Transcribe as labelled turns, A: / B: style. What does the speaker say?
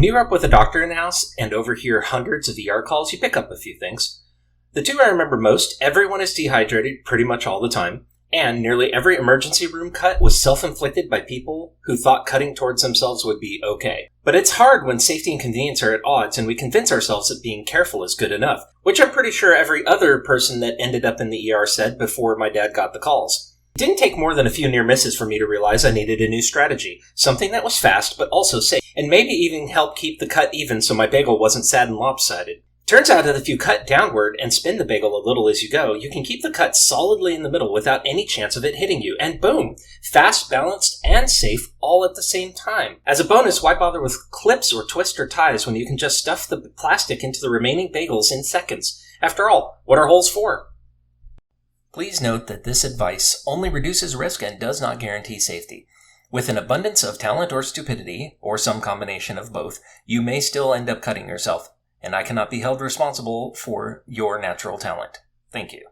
A: When you grew up with a doctor in the house and overhear hundreds of ER calls, you pick up a few things. The two I remember most: everyone is dehydrated pretty much all the time, and nearly every emergency room cut was self-inflicted by people who thought cutting towards themselves would be okay. But it's hard when safety and convenience are at odds and we convince ourselves that being careful is good enough, which I'm pretty sure every other person that ended up in the ER said before my dad got the calls. It didn't take more than a few near misses for me to realize I needed a new strategy, something that was fast but also safe, and maybe even help keep the cut even so my bagel wasn't sad and lopsided. Turns out that if you cut downward and spin the bagel a little as you go, you can keep the cut solidly in the middle without any chance of it hitting you. And boom! Fast, balanced, and safe all at the same time. As a bonus, why bother with clips or twist or ties when you can just stuff the plastic into the remaining bagels in seconds? After all, what are holes for? Please note that this advice only reduces risk and does not guarantee safety. With an abundance of talent or stupidity, or some combination of both, you may still end up cutting yourself. And I cannot be held responsible for your natural talent. Thank you.